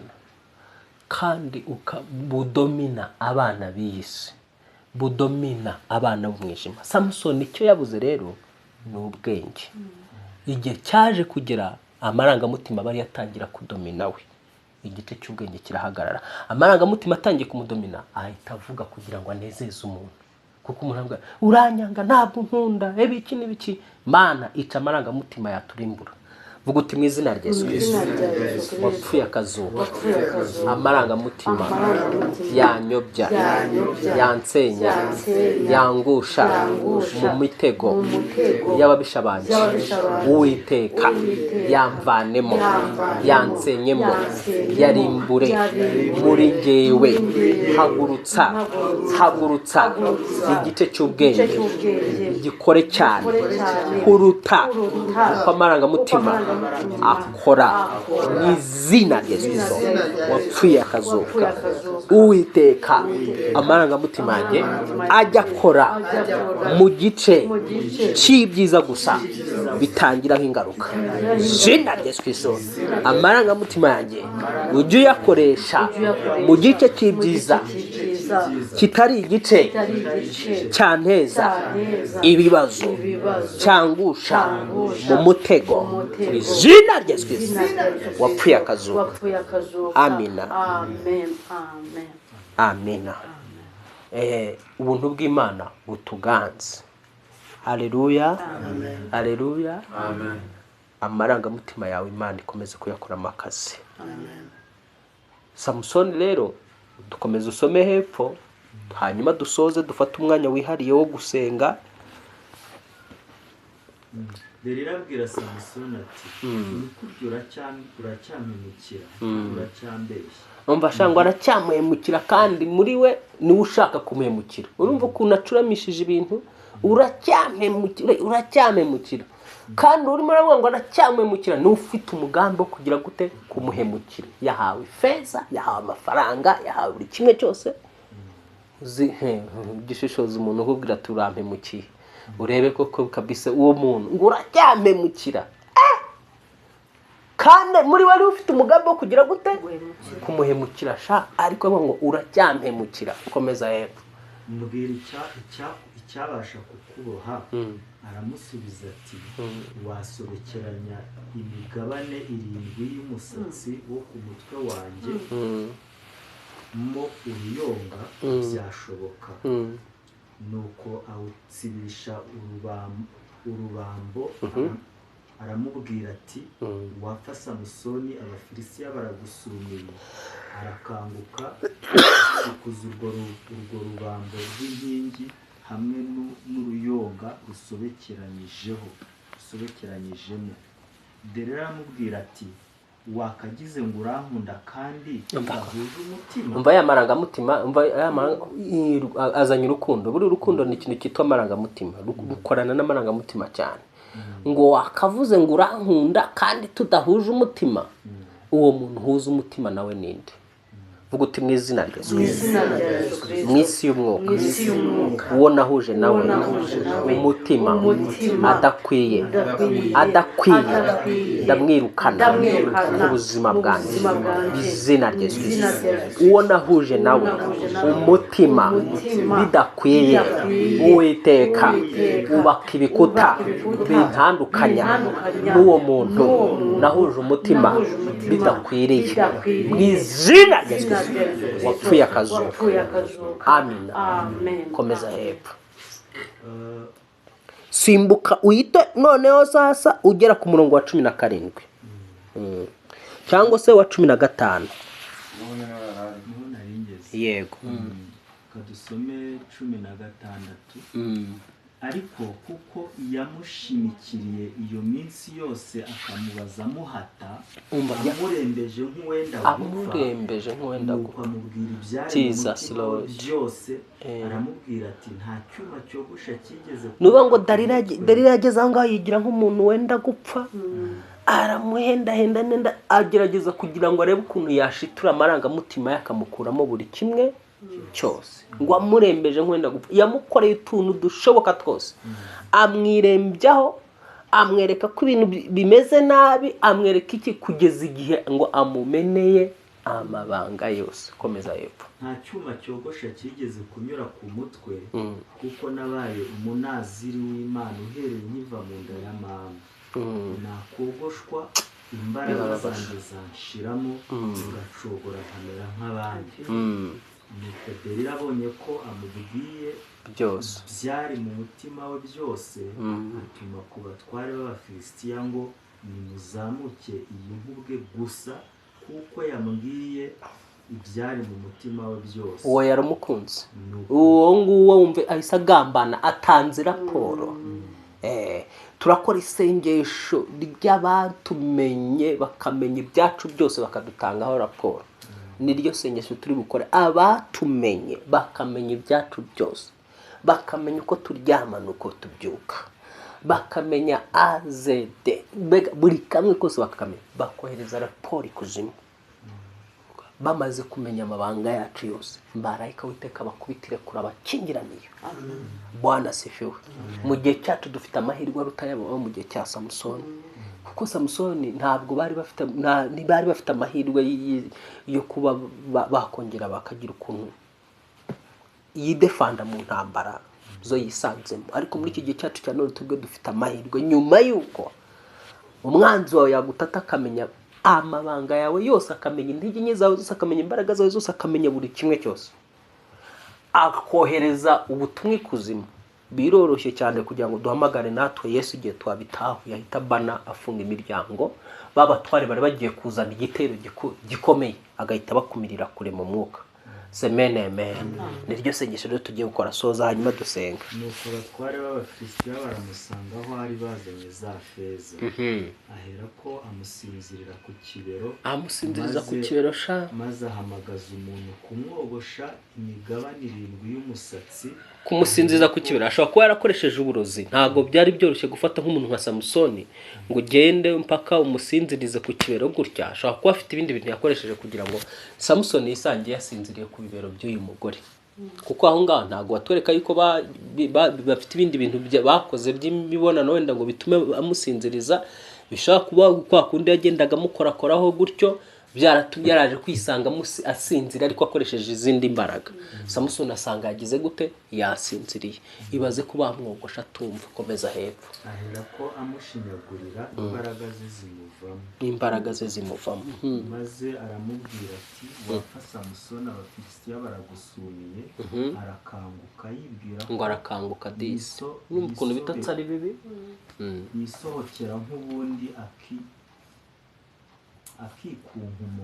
kandi budomina abana b'isi, budomina abana b'umwijima. Samsoni icyo yabuze rero ni ubwenge. Igihe cyaje kugera amarangamutima bari yatangira kudomina we, igice cy'ubwenge kirahagarara. Amarangamutima atangiye kumudomina, ahita avuga kugira ngo anezeze umuntu, kuko umuntu avuga uranyanga, ntabwo nkunda, iki n'ibiki. Mana ica amarangamutima yaturimbura. Vuga uti mu izina rya Yesu Kristo, wapfuye akazuba, amarangamutima yanyobya, yansenya, yangusha mu mitego y'ababisha banje, Uwiteka yamvanemo, yansenyemo, yarimbure muri njyewe. Hagurutsa igice cy'ubwenge gikore cyane kuruta uko amarangamutima akora. Mu izina rya Yesu wapfuye akazuka, Uwiteka amarangamutima yanjye ajya akora mu gice cy'ibyiza gusa, bitangiraho ingaruka. Izina rya Yesu amarangamutima yanjye ujye uyakoresha mu gice cy'ibyiza, kitari igice cyanteza ibibazo, cyangusha mu mutego. Izina rya Yesu wapfuye akazuka. Amina. Ubuntu bw'Imana butuganze. Haleluya. Amarangamutima yawe Imana ikomeze kuyakoramo akazi. Samsoni rero dukomeze usome hepfo, hanyuma dusoze dufate umwanya wihariye wo gusenga. Delila abwira Samsoni ati, "Nukurya uracyamemukira, uracyambeshya." Umva shangwa aracyamuhemukira, kandi muri we niwe ushaka kumuhemukira. Urumva ukuntu acuramishije ibintu, uracyamemukira. Kandi urimo uravuga ngo aracyamuhemukira, ni ufite umugambi wo kugira gute kumuhemukira. Yahawe feza, yahawe amafaranga, yahawe buri kimwe cyose. Gishishoza umuntu ukubwira turampemukiye, urebe koko kabisa uwo muntu ngo uracyamemukira. Kandi muri wari ufite umugambi wo kugira gute kumuhemukira ariko ngo uracyamemukira. Komeza hepfo. Mbwira icyabasha kukuboha. Aramusubiza ati, wasobekeranya imigabane 7 y'umusatsi wo ku mutwe wanjye mo uruyonga, byashoboka. Nuko awutsibisha urubambo, aramubwira ati wapfa Samusoni, abafilisitiya baragusumiye. Arakanguka akuza urwo rubambo rw'inkingi hamwe n'uruyonga rusobekeranyijemo. Delila aramubwira ati wakagize ngo urankunda kandi udahuje umutima. umva ya marangamutima, azanye urukundo. Buri urukundo ni ikintu cyitwa amarangamutima, rukorana n'amarangamutima cyane. Ngo wakavuze ngo urankunda kandi tudahuje umutima. Uwo muntu uhuza umutima nawe ninde? Vuga uti mu izina rya Yesu, mu isi y'umwuka, uwo nahuje nawe umutima adakwiye ndamwirukana ku buzima bwanjye izina rya Yesu. Uwo nahuje nawe umutima bidakwiye, Uwiteka ubaka ibikuta bintandukanya n'uwo muntu nahuje umutima bidakwiriye mu izina rya Yesu wapfuye akazuka. Amina. Komeza hepfo, simbuka uhite noneho sasa ugera ku murongo wa 17 cyangwa se wa 15. Yego. Kadusome 16. Ariko kuko yamushimikiriye iyo minsi yose akamubaza muhata, amurembeje nk'uwenda gupfa, amubwira ibyari umutima byose. Aramubwira ati nta cyuma cyogosha kigeze. Nuba ngo Dalila yageze aho ngaho yigira nk'umuntu wenda gupfa, aramuhendahenda agerageza kugira ngo arebe ukuntu yashitura amarangamutima yakamukuramo buri kimwe cyose. Ngo amurembeje nk'wenda gupfa, yamukoreye utuntu dushoboka twose, amwirembyaho, amwereka ko ibintu bimeze nabi, amwereka iki kugeza igihe ngo amumeneye amabanga yose. Komeza hepfo. Nta cyuma cyogosha kigeze kunyura ku mutwe, kuko nabaye umunaziri w'Imana uhereye nkiva mu nda ya mama. Nakogoshwa, imbaraga zanjye zanshiramo, ngacogora nkamera nk'abandi. Nuko Delila abonye ko amubwiye byose byari mu mutima we byose, atuma ku batware b'Abafilisitiya ngo nimuzamuke iyi nkubwe gusa, kuko yambwiye ibyari mu mutima we byose. Uwo yaramukunze, uwo nguwo wumve ahise agambana, atanze raporo. Turakora isengesho ry'abatumenye bakamenya ibyacu byose bakadutangaho raporo. Niryo sengesho turi bukore, abatumenye bakamenya ibyacu byose, bakamenya uko turyama nuko tubyuka, bakamenya AZD, buri kamwe kose bakamenya, bakohereza raporo ikuzimu. Bamaze kumenya amabanga yacu yose, marayika w'Iteka bakubitire kuri abakingiraniye. Bwana asifiwe. Mu gihe cyacu dufite amahirwe arutayabo mu gihe cya Samusoni, kuko Samusoni ntabwo bari bafite amahirwe yo kuba bakongera bakagira ukuntu yidefanda mu ntambara zo yisanzemo. Ariko muri iki gihe cyacu cya none tubwe dufite amahirwe, nyuma yuko umwanzi wawe yagutata akamenya amabanga yawe yose, akamenya intege nke zawe zose, akamenya imbaraga zawe zose, akamenya buri kimwe cyose, akohereza ubutumwa ikuzimu. Biroroshye cyane kugira ngo duhamagare natwe Yesu igihe twabitaho yahita bana afunga imiryango. Babatware bari bagiye kuzana igitero gikomeye, agahita bakumirira kure mu mwuka. Amen, amen. Niryo sengesho rero tugiye gukora, soza hanyuma dusenga. Nuko abatware b'Abafilisitiya baramusanga aho ari bazanye za feza, ahera ko amusinzirira ku kibero, maze ahamagaza umuntu kumwogosha imigabane 7 y'umusatsi. Kumusinziza ku kibero ashobora kuba yarakoresheje uburozi. Ntago byari byoroshye gufata nk'umuntu nka Samusoni ngo ugende mpaka umusinzirize ku kibero gutya. Ashobora kuba afite ibindi bintu yakoresheje kugira ngo Samusoni yisangiye yasinziriye ku bibero by'uyu mugore, kuko aho ngaho ntago watwereka yuko bafite ibindi bintu bakoze by'imibonano wenda ngo bitume amusinziriza. Bishobora kuba kwa kundi yagendaga amukorakoraho gutyo, yaraje kwisanga asinzira ariko akoresheje izindi mbaraga. Samusoni asanga yagize gute? Yasinziriye. Ibaze ko bamwogosha atumva. Komeza hepfo. ahera ko amushinyagurira imbaraga ze zimuvamo. maze aramubwira ati wapfa Samusoni, abafilisitiya baragusumiye. arakanguka yibwira ngo arakanguka disi. Numva ukuntu bitatse ari bibi. yisohokera nk'ubundi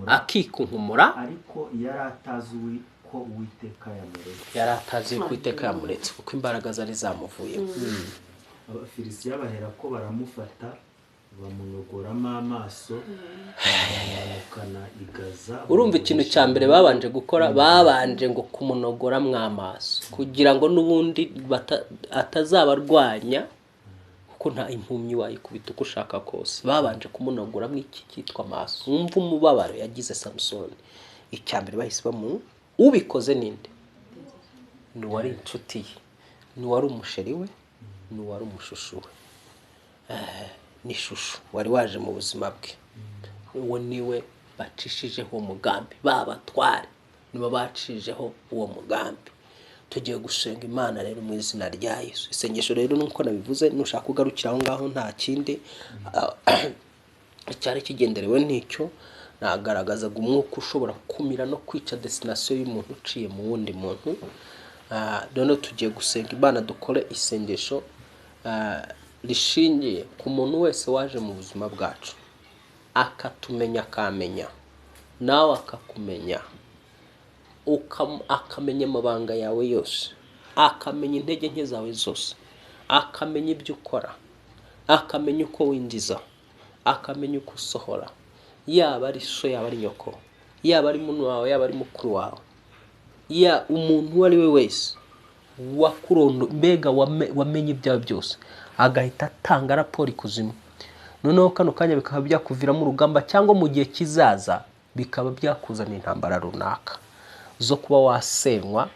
akikunkumura ariko yari atazi ko Uwiteka yamuretse. yari atazi ko Uwiteka yamuretse kuko imbaraga zari zamuvuyemo. abafilisitiya bahera ko baramufata bamunogoramo amaso bamanukana i Gaza. Urumva ikintu cya mbere babanje gukora, babanje ngo kumunogoramwo amaso kugira ngo n'ubundi atazabarwanya, kuko nta impumyi wayikubita uko ushaka kose. Babanje kumunogoramo iki cyitwa amaso. Wumva umubabaro yagize Samusoni. Icya mbere bahise ubikoze ninde? Ni wari inshuti ye, ni wari umusheri we, ni wari umushushu we. Ni shushu wari waje mu buzima bwe. Uwo niwe bacishijeho umugambi. Babatware nibo bacishijeho uwo mugambi. Tugiye gusenga Imana rero mu izina rya Yesu. Isengesho rero nuko nabivuze, nushaka kugarukira aho ngaho nta kindi cyari kigenderewe n'icyo nagaragazaga umwuka ushobora kumira no kwica destination y'umuntu uciye mu wundi muntu. None tugiye gusenga Imana, dukore isengesho rishingiye ku muntu wese waje mu buzima bwacu akatumenya, akamenya nawe akakumenya, akamenya amabanga yawe yose, akamenya intege nke zawe zose, akamenya ibyo ukora, akamenya uko winjiza, akamenya uko usohora, yaba ari so, yaba ari nyoko, yaba ari muntu wawe, yaba ari mukuru wawe, umuntu uwo ari we wese wakurondo, mbega wamenye ibyawe byose, agahita atanga raporo ikuzimu. Noneho kano kanya bikaba byakuviramo urugamba, cyangwa mu gihe kizaza bikaba byakuzana intambara runaka zo kuba wasenywa,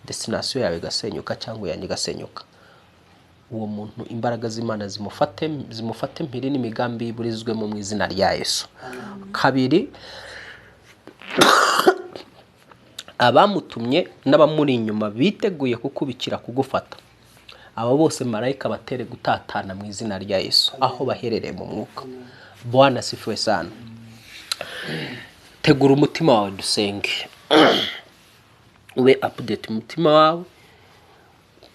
destination yawe igasenyuka cyangwa yanjye igasenyuka. Uwo muntu imbaraga z'Imana zimufate mpiri n'imigambi iburizwemo mu izina rya Yesu. Kabiri, abamutumye n'abamuri inyuma biteguye kukubikira kugufata, abo bose marayika batere gutatana mu izina rya Yesu aho baherereye mu mwuka. Bwana asifiwe sana. Tegura umutima wawe dusenge. Ube update umutima wawe,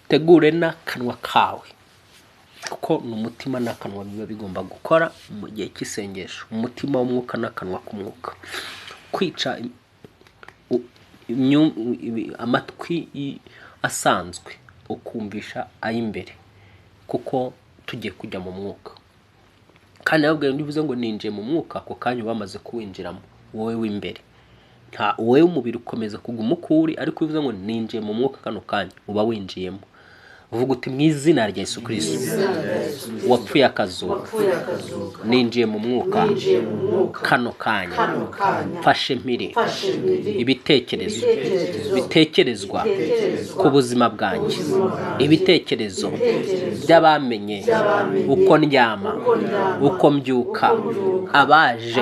tegure n'akanwa kawe, kuko n'umutima n'akanwa biba bigomba gukora mu gihe cy'isengesho. Umutima w'umwuka n'akanwa k'umwuka. Kwica amatwi asanzwe ukumvisha ay'imbere, kuko tugiye kujya mu mwuka. Kandi nabwo ndivuze ngo ninjiye mu mwuka, ako kanya bamaze kuwinjiramo wowe w'imbere. Nta wowe umubiri ukomeza kuguma ukuri, ariko bivuze ngo ninjiye mu mwuka kano kanya uba winjiyemo. Uvuga uti mu izina rya Yesu Kristo wapfuye akazuka, ninjiye mu mwuka kano kanya, fashe mpiri ibitekerezo bitekerezwa ku buzima bwanjye, ibitekerezo by'abamenye uko ndyama, uko mbyuka, abaje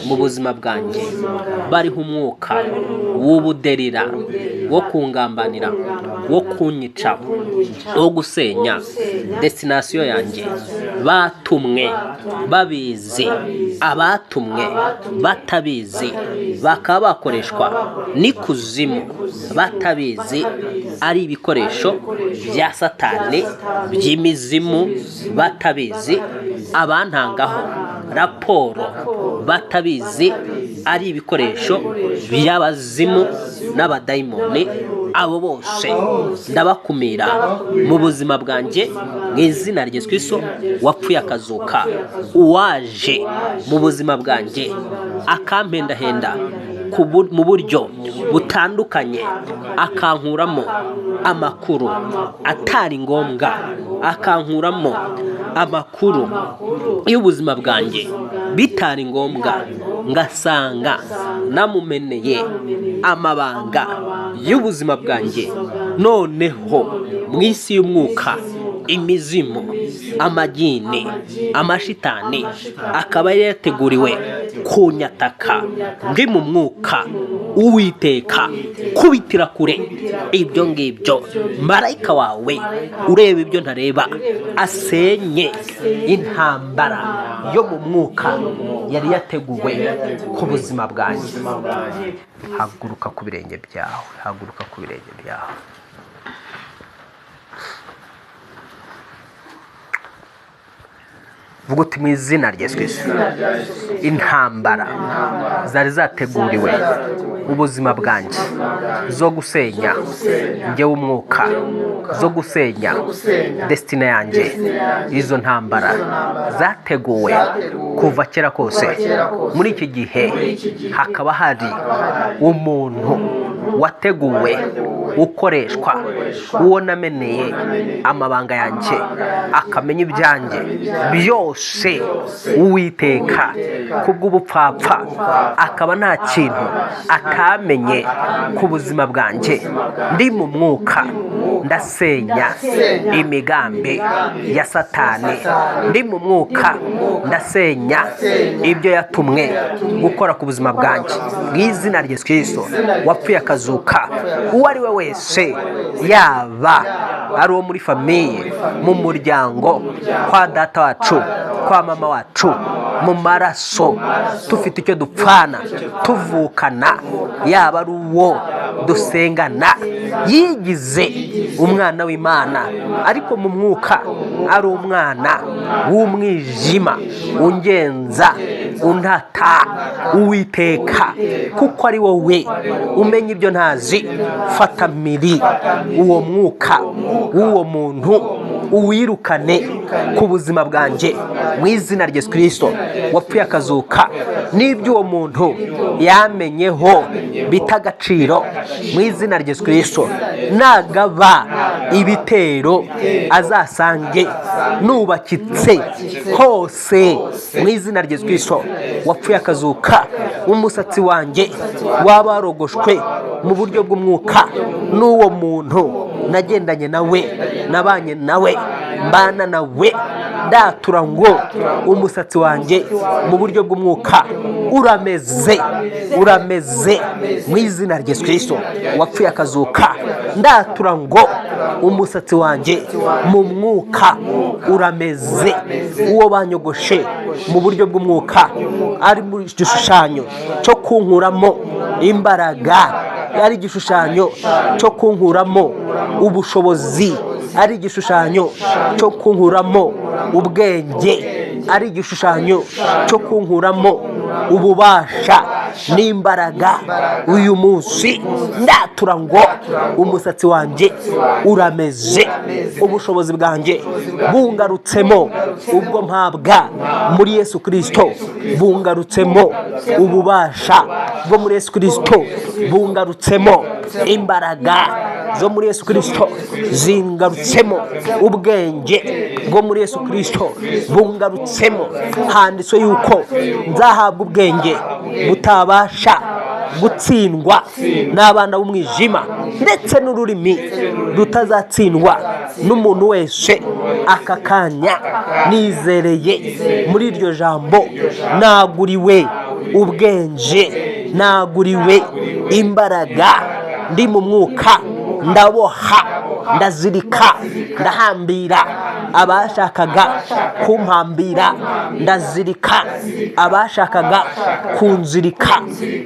mu buzima bwanjye bariho umwuka w'ubuderira, wo kungambanira, wo kunyica, wo gusenya destination yanjye. Batumwe babizi, abatumwe batabizi, bakaba bakoreshwa n'ikuzimu batabizi, ari ibikoresho bya Satani by'imizimu batabizi, abantangaho raporo batabizi, ari ibikoresho by'abazimu n'abadayimoni. Abo bose ndabakumira mu buzima bwanjye mu izina rya Yesu Kristo wapfuye akazuka. Uwaje mu buzima bwanjye akampendahenda mu buryo butandukanye, akankuramo amakuru atari ngombwa, akankuramo amakuru y'ubuzima bwanjye bitari ngombwa, ngasanga namumeneye amabanga y'ubuzima bwanjye. Noneho mu isi y'umwuka, imizimu, amagini, amashitani akaba yateguriwe kunyataka ndi mu mwuka, Uwiteka kubitira kure ibyo ngibyo, marayika wawe ureba ibyo ntareba asenye intambara yo mu mwuka yari yateguwe ku buzima bwanjye. Haguruka ku birenge byawe, haguruka ku birenge byawe. Vuga uti mu izina rya Yesu Kristo, intambara zari zateguriwe ubuzima bwanjye zo gusenya njyewe umwuka, zo gusenya destina yanjye, izo ntambara zateguwe kuva kera kose. Muri iki gihe hakaba hari umuntu wateguwe ukoreshwa, uwo nameneye amabanga yanjye, akamenya ibyanjye byose. Uwiteka kubw'ubupfapfa akaba nta kintu atamenye ku buzima bwanjye. Ndi mu mwuka ndasenya imigambi ya Satani, ndi mu mwuka ndasenya ibyo yatumwe gukora ku buzima bwanjye. Mu izina rya Yesu Kristo wapfuye akazuka, uwo ari we wese, yaba ari uwo muri famiye, mu muryango, kwa data wacu, kwa mama wacu, mu maraso, tufite icyo dupfana, tuvukana, yaba ari uwo dusengana, yigize umwana w'Imana ariko mu mwuka ari umwana w'umwijima, ungenza untata. Uwiteka kuko ari wowe umenya ibyo ntazi, fata miri uwo mwuka w'uwo muntu, uwirukane ku buzima bwanjye mu izina rya Yesu Kristo wapfuye akazuka. N'ibyo uwo muntu yamenyeho bita agaciro mu izina rya Yesu Kristo, nagaba ibitero azasange nubakitse hose mu izina rya Yesu Kristo wapfuye akazuka. Umusatsi wanjye waba warogoshwe mu buryo bw'umwuka n'uwo muntu nagendanye nawe, nabanye nawe, mbana nawe, ndatura ngo umusatsi wanjye mu buryo bw'umwuka urameze mu izina rya Yesu Kristo wapfuye akazuka. Ndatura ngo umusatsi wanjye mu mwuka urameze, uwo banyogoshe mu buryo bw'umwuka ari mu gishushanyo cyo kunkuramo imbaraga, ari igishushanyo cyo kunkuramo ubushobozi, ari igishushanyo cyo kunkuramo ubwenge, ari igishushanyo cyo kunkuramo ububasha n'imbaraga. Uyu munsi ndatura ngo umusatsi wanjye urameze, ubushobozi bwanjye bungarutsemo, ubwo mpabwa muri Yesu Kristo bungarutsemo, ububasha bwo muri Yesu Kristo bungarutsemo, imbaraga zo muri Yesu Kristo zingarutsemo, ubwenge bwo muri Yesu Kristo bungarutsemo. Handitswe yuko nzahabwa ubwenge butabasha gutsindwa n'abana b'umwijima, ndetse n'ururimi rutazatsindwa n'umuntu wese. Aka kanya nizereye muri iryo jambo, naguriwe ubwenge, naguriwe imbaraga, ndi mu mwuka ndaboha, ndazirika, ndahambira abashakaga kumpambira, ndazirika abashakaga kunzirika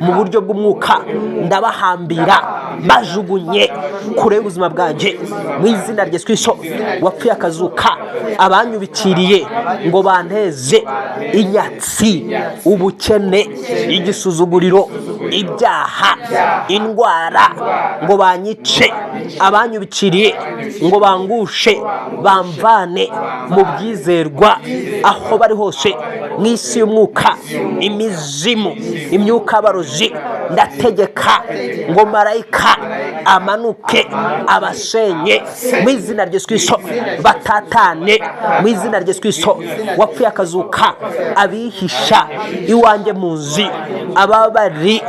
mu buryo bw'umwuka, ndabahambira bajugunye kure y'ubuzima bwanjye mu izina rya Yesu Kristo wapfuye akazuka. Abanyubikiriye ngo banteze inyatsi, ubukene, igisuzuguriro, ibyaha, indwara, ngo banyice. Abanyubikiriye ngo bangushe, bamvane mu byizerwa aho bari hose mu isi y'umwuka, imizimu, imyuka y'abarozi, ndategeka ngo marayika amanuke abasenye mu izina rya Yesu Kristo, batatane mu izina rya Yesu Kristo wapfuye akazuka. Abihisha iwanjye mu nzi, ababa bari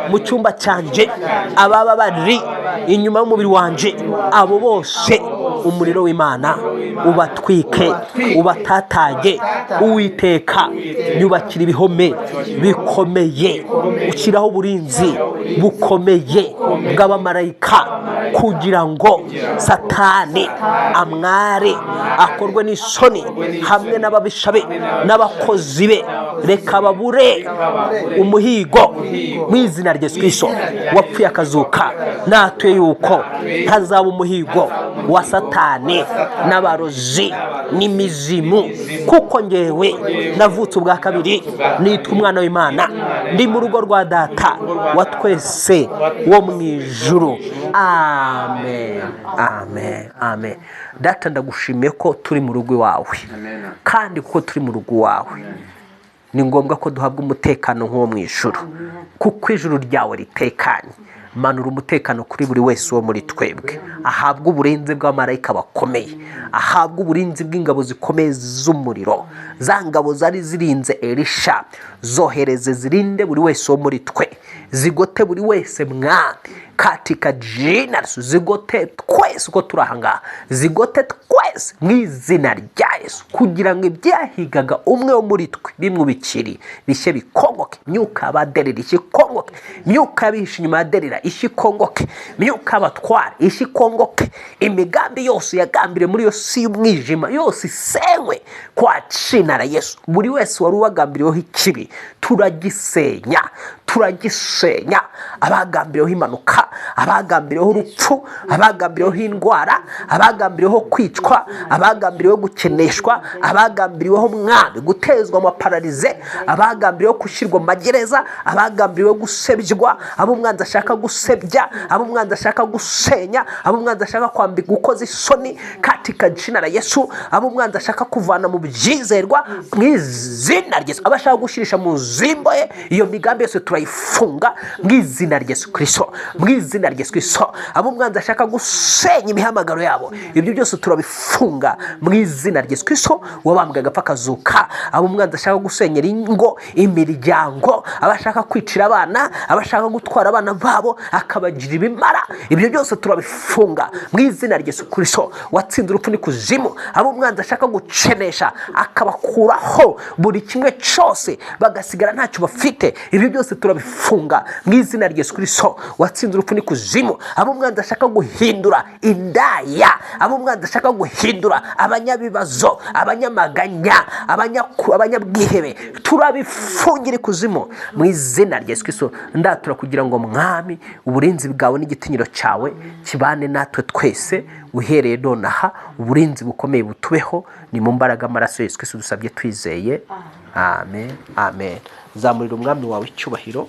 mu cyumba cyanjye, ababa bari inyuma y'umubiri wanjye, abo bose umuriro w'Imana ubatwike ubatatage. Uwiteka nyubakira ibihome bikomeye, ushyiraho uburinzi bukomeye bw'abamarayika kugira ngo Satani amware, akorwe n'isoni hamwe n'ababisha be n'abakozi be. Reka babure umuhigo mu izina rya Yesu Kristo wapfuye akazuka. Natuye yuko hazaba umuhigo wa Satani n'abarozi n'imizimu, kuko ngewe navutse ubwa kabiri, nitwa umwana w'Imana, ndi mu rugo rwa Data wa twese wo mu ijuru. Amen, amen, amen. Data, ndagushimiye ko turi mu rugo iwawe, kandi kuko turi mu rugo iwawe ni ngombwa ko duhabwa umutekano nk'uwo mu ijuru, kuko ijuru ryawe ritekanye. Manura umutekano kuri buri wese wo muri twebwe, ahabwa uburinzi bw'abamarayika bakomeye, ahabwa uburinzi bw'ingabo zikomeye z'umuriro. Za ngabo zari zirinze Elisha, zohereze zirinde buri wese wo muri twe, zigote buri wese mwami, katika jina Yesu. Zigote twese uko turi aha ngaha, zigote twese mu izina rya Yesu, kugira ngo ibyahigaga umwe wo muri twe bimwubikiri bishye bikongoke. Myuka y'abaderera ishyikongoke, myuka y'abihishe inyuma ya derera ishyikongoke, myuka y'abatwara ishyikongoke. Imigambi yose yagambiriye muri iyo si y'umwijima yose isenywe kwa jina la Yesu. Buri wese wari ubagambiriyeho ikibi turagisenya, turagisenya. Abagambiriyeho impanuka, abagambiriyeho urupfu, abagambiriyeho indwara, abagambiriyeho kwicwa, abagambiriyeho gukeneshwa, abagambiriyeho mwami gutezwa amapararize, abagambiriyeho gushyirwa mu magereza, abagambiriyeho gusebywa, abo umwanzi ashaka gusebya, abo umwanzi ashaka gusenya, abo umwanzi ashaka kwambika gukoza isoni katika jina la Yesu, abo umwanzi ashaka kuvana mu byizerwa mu izina rya Yesu, abashaka gushirisha mu zimbo ye, iyo migambi yose turayifunga mu izina rya Yesu Kristo, mu izina rya Yesu Kristo. Abo umwanzi ashaka gusenya imihamagaro yabo, ibyo byose turabifunga mu izina rya Yesu Kristo wabambwe agapfa akazuka. Abo umwanzi ashaka gusenyera ingo, imiryango, abashaka kwicira abana, abashaka gutwara abana babo akabagira ibimara, ibyo byose turabifunga mu izina rya Yesu Kristo watsinze urupfu n'ikuzimu. Abo umwanzi ashaka gucenesha akabakuraho buri kimwe cyose bagasigara ntacyo bafite, ibyo byose turabifunga mu izina rya Yesu Kristo watsinze urupfu n'ikuzimu. Abo umwanzi ashaka guhindura indaya, abo umwanzi ashaka guhindura abanyabibazo, abanyamaganya, abanyabwihebe, turabifungira ikuzimu mu izina rya Yesu Kristo. Ndatura kugira ngo mwami uburinzi bwawe n'igitinyiro cyawe kibane natwe twese uhereye nonaha. Uburinzi bukomeye butubeho, ni mu mbaraga amaraso Yesu Kristo dusabye twizeye. Amen, amen. Zamurira umwami wawe icyubahiro.